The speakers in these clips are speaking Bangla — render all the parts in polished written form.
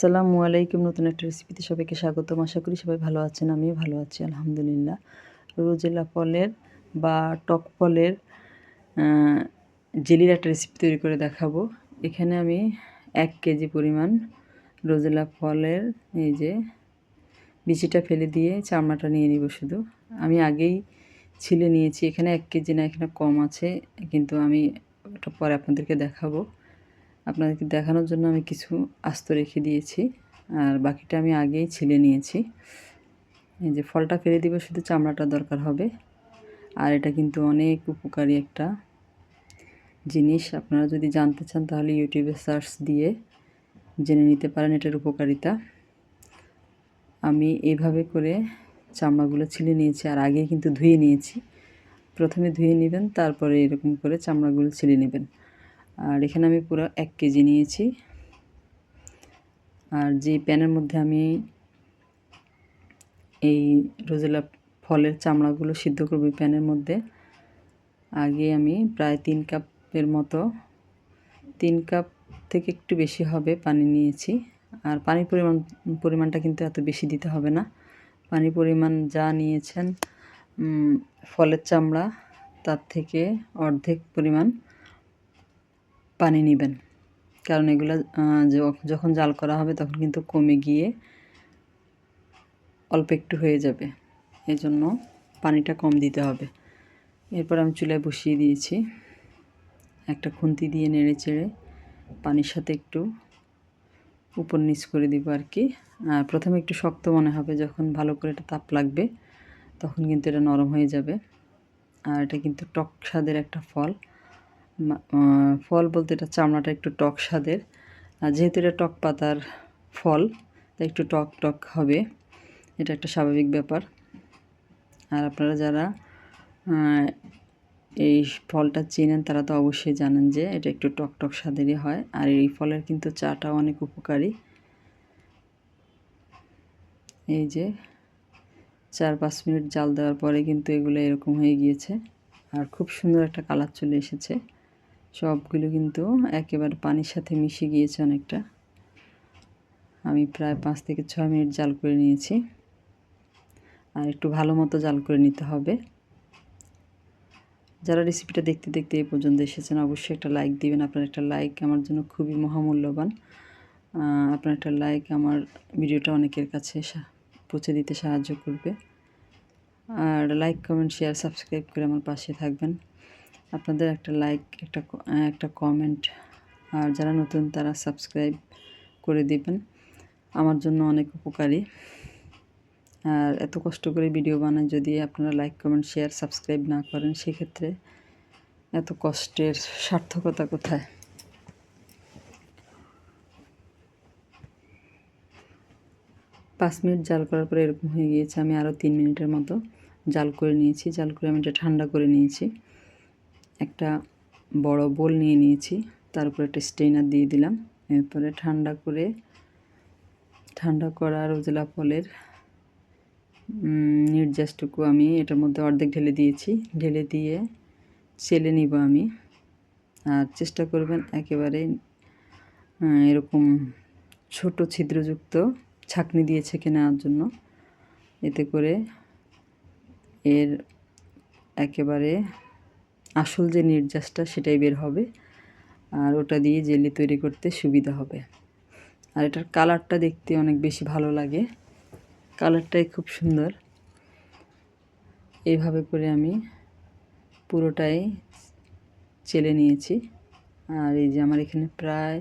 আসসালামু আলাইকুম। নতুন একটা রেসিপিতে সবাইকে স্বাগতম। আশা করি সবাই ভালো আছেন। আমিও ভালো আছি আলহামদুলিল্লাহ। রোজেলা ফলের বা টক ফলের আ জেলির একটা রেসিপি তৈরি করে দেখাবো। এখানে আমি ১ কেজি পরিমাণ রোজেলা ফলের এই যে বিচিটা ফেলে দিয়ে চামড়াটা নিয়ে নিব শুধু। আমি আগেই ছিলে নিয়েছি। এখানে ১ কেজি না, এখানে কম আছে, কিন্তু আমি ওটা পরে আপনাদেরকে দেখাবো। আপনাদেরকে দেখানোর জন্য আমি কিছু আস্ত রেখে দিয়েছি, আর বাকিটা আমি আগেই ছিলে নিয়েছি। এই যে ফলটা ফেলে দিব, শুধু চামড়াটা দরকার হবে। আর এটা কিন্তু অনেক উপকারী একটা জিনিস। আপনারা যদি জানতে চান তাহলে ইউটিউবে সার্চ দিয়ে জেনে নিতে পারেন এটার উপকারিতা। আমি এইভাবে করে চামড়াগুলো ছিলে নিয়েছি, আর আগেই কিন্তু ধুয়ে নিয়েছি। প্রথমে ধুয়ে নেবেন, তারপরে এরকম করে চামড়াগুলো ছিলে নেবেন। আর এখানে আমি পুরো ১ কেজি নিয়েছি। আর যে প্যানের মধ্যে আমি এই রোজেলা ফলের চামড়াগুলো সিদ্ধ করব, প্যানের মধ্যে আগে আমি প্রায় 3 কাপের মতো, 3 কাপ থেকে একটু বেশি হবে পানি নিয়েছি। আর পানির পরিমাণটা কিন্তু এত বেশি দিতে হবে না। পানির পরিমাণ যা নিয়েছেন ফলের চামড়া, তার থেকে অর্ধেক পরিমাণ পানি নেবেন। কারণ এগুলো যখন জাল করা হবে তখন কিন্তু কমে গিয়ে অল্প একটু হয়ে যাবে, এজন্য পানিটা কম দিতে হবে। এরপর আমি চুলায় বসিয়ে দিয়েছি। একটা খুন্তি দিয়ে নেড়ে চেড়ে পানির সাথে একটু উপর নিচ করে দিব আর কি। আর প্রথমে একটু শক্ত মনে হবে, যখন ভালো করে এটা তাপ লাগবে তখন কিন্তু এটা নরম হয়ে যাবে। আর এটা কিন্তু টক স্বাদের একটা ফল। ফল বলতে এটা চামড়াটা একটু টক স্বাদের, আর যেহেতু এটা টক পাতার ফল তাই একটু টক টক হবে, এটা একটা স্বাভাবিক ব্যাপার। আর আপনারা যারা এই ফলটা চেনেন তারা তো অবশ্যই জানেন যে এটা একটু টক টক স্বাদেরই হয়। আর এই ফলের কিন্তু চাটাও অনেক উপকারী। এই যে 4-5 মিনিট জাল দেওয়ার পরে কিন্তু এগুলো এরকম হয়ে গিয়েছে, আর খুব সুন্দর একটা কালার চলে এসেছে। সবগুলো কিন্তু একেবারে পানির সাথে মিশে গিয়েছে অনেকটা। আমি প্রায় 5 থেকে 6 মিনিট জাল করে নিয়েছি, আর একটু ভালো মতো জাল করে নিতে হবে। যারা রেসিপিটা দেখতে দেখতে এই পর্যন্ত এসেছেন অবশ্যই একটা লাইক দিবেন। আপনার একটা লাইক আমার জন্য খুবই মহামূল্যবান। আপনার একটা লাইক আমার ভিডিওটা অনেকের কাছে পৌঁছে দিতে সাহায্য করবে। আর লাইক, কমেন্ট, শেয়ার, সাবস্ক্রাইব করে আমার পাশে থাকবেন। আপনাদের একটা লাইক, একটা কমেন্ট, আর যারা নতুন তারা সাবস্ক্রাইব করে দিবেন, আমার জন্য অনেক উপকারী। আর এত কষ্ট করে ভিডিও বানাই, যদি আপনারা লাইক, কমেন্ট, শেয়ার, সাবস্ক্রাইব না করেন সেক্ষেত্রে এত কষ্টের সার্থকতা কোথায়? পাঁচ মিনিট জাল করার পরে এরকম হয়ে গিয়েছে। আমি আরও 3 মিনিটের মতো জাল করে নিয়েছি। জাল করে আমি এটা ঠান্ডা করে নিয়েছি। একটা বড় বোল নিয়ে নিয়েছি, তার উপরে একটা স্ট্রেনার দিয়ে দিলাম। এরপরে ঠান্ডা করা রোজেলা ফলের নির্যাসটুকু আমি এটার মধ্যে অর্ধেক ঢেলে দিয়েছি। ঢেলে দিয়ে চেলে নিব আমি। আর চেষ্টা করবেন একেবারে এরকম ছোট ছিদ্রযুক্ত ছাঁকনি দিয়ে ছেঁকে নেওয়ার জন্য, এতে করে এর একেবারে আসল যে নির্যাসটা সেটাই বের হবে, আর ওটা দিয়ে জেলি তৈরি করতে সুবিধা হবে। আর এটার কালারটা দেখতে অনেক বেশি ভালো লাগে, কালারটাই খুব সুন্দর। এইভাবে করে আমি পুরোটাই চেলে নিয়েছি। আর এই যে আমার এখানে প্রায়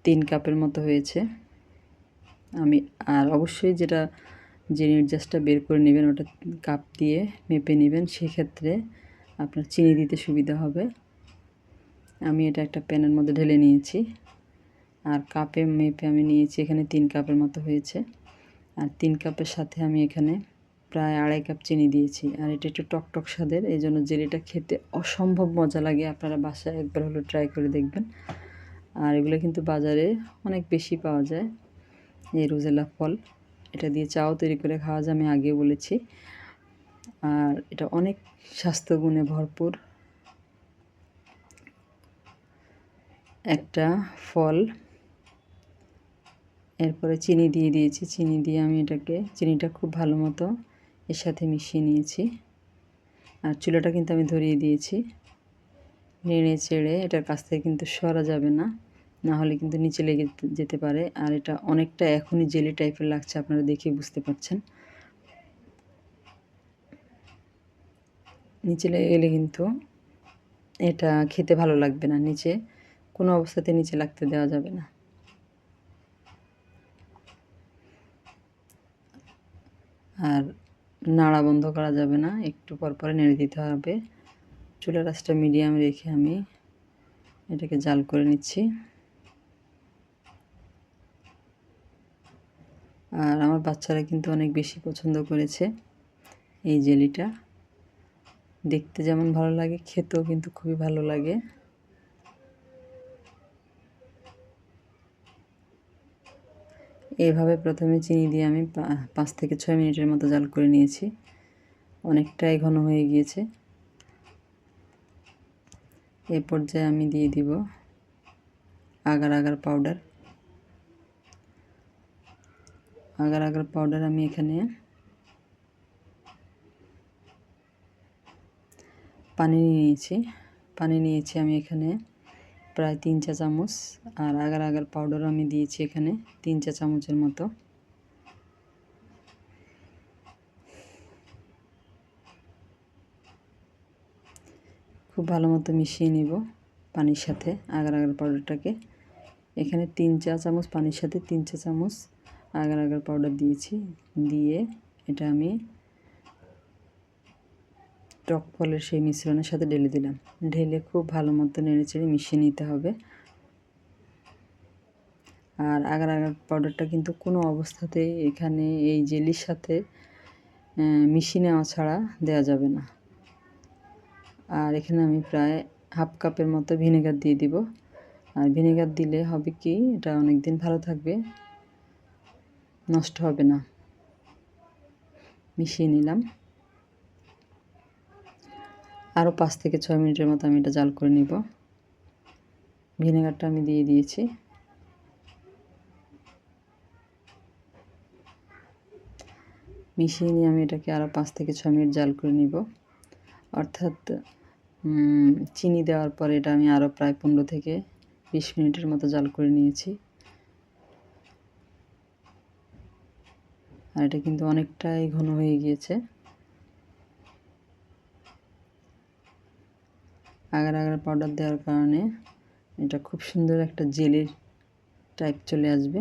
3 কাপের মতো হয়েছে। আমি আর অবশ্যই যে নির্যাসটা বের করে নেবেন ওটা কাপ দিয়ে মেপে নেবেন, সেক্ষেত্রে আপনার চিনি দিতে সুবিধা হবে। আমি এটা একটা প্যানের মধ্যে ঢেলে নিয়েছি, আর কাপে মেপে আমি নিয়েছি এখানে 3 কাপের মতো হয়েছে। আর 3 কাপের সাথে আমি এখানে প্রায় 2.5 কাপ চিনি দিয়েছি। আর এটা একটু টক টক স্বাদের, এই জন্য জেলিটা খেতে অসম্ভব মজা লাগে। আপনারা বাসায় একবার হলো ট্রাই করে দেখবেন। আর এগুলো কিন্তু বাজারে অনেক বেশি পাওয়া যায়, এই রোজেলা ফল। এটা দিয়ে চাও তৈরি করে খাওয়া যায়, আমি আগেও বলেছি। আর এটা অনেক স্বাস্থ্যগুণে ভরপুর একটা ফল। এরপরে চিনি দিয়ে দিয়েছি। চিনি দিয়ে আমি চিনিটা খুব ভালো মতো এর সাথে মিশিয়ে নিয়েছি। আর চুলাটা কিন্তু আমি ধরিয়ে দিয়েছি। নেড়ে চেড়ে এটার কাছ থেকে কিন্তু সরা যাবে না, না হলে কিন্তু নিচে লেগে যেতে পারে। আর এটা অনেকটা এখনই জেলি টাইপের লাগছে, আপনারা দেখে বুঝতে পারছেন। নিচে লেগে গেলে কিন্তু এটা খেতে ভালো লাগবে না। নিচে কোনো অবস্থাতে নিচে লাগতে দেওয়া যাবে না। আর নাড়া বন্ধ করা যাবে না, একটু পর পরে নেড়ে দিতে হবে। চুলার আঁচটা মিডিয়াম রেখে আমি এটাকে জাল করে নিচ্ছি। আর আমার বাচ্চারা কিন্তু অনেক বেশি পছন্দ করেছে এই জেলিটা। দেখতে যেমন ভালো লাগে, খেতেও কিন্তু খুবই ভালো লাগে। এইভাবে প্রথমে চিনি দিয়ে আমি 5 থেকে 6 মিনিটের মতো জাল করে নিয়েছি। অনেকটাই ঘন হয়ে গিয়েছে। এই পর্যায়ে আমি দিয়ে দিব agar agar powder. Agar agar powder আমি এখানে পানি নিয়েছি আমি এখানে প্রায় 3 চা চামচ। আর আগার আগার পাউডার আমি দিয়েছি এখানে 3 চা চামচের মতো। খুব ভালো মতো মিশিয়ে নিব পানির সাথে আগার আগার পাউডারটাকে। এখানে 3 চা চামচ পানির সাথে 3 চা চামচ আগার আগার পাউডার দিয়েছি। দিয়ে এটা আমি টক ফলের সেই মিশ্রণের সাথে ঢেলে দিলাম। ঢেলে খুব ভালো মতো নেড়েচেড়ে মিশিয়ে নিতে হবে। আর আগার আগার পাউডারটা কিন্তু কোনো অবস্থাতেই এখানে এই জেলির সাথে মিশিয়ে নেওয়া ছাড়া দেওয়া যাবে না। আর এখানে আমি প্রায় হাফ কাপের মতো ভিনেগার দিয়ে দিব। আর ভিনেগার দিলে হবে কি, এটা অনেক দিন ভালো থাকবে, নষ্ট হবে না। মিশিয়ে নিলাম। আরও 5 থেকে 6 মিনিটের মতো আমি এটা জাল করে নিব। ভিনেগারটা আমি দিয়ে দিয়েছি। মিশিয়ে নিয়ে আমি এটাকে আরও 5 থেকে 6 মিনিট জাল করে নিব। অর্থাৎ চিনি দেওয়ার পরে এটা আমি আরও প্রায় 15 থেকে 20 মিনিটের মতো জাল করে নিয়েছি। আর এটা কিন্তু অনেকটাই ঘন হয়ে গিয়েছে। আগার আগার পাউডার দেওয়ার কারণে এটা খুব সুন্দর একটা জেলির টাইপ চলে আসবে।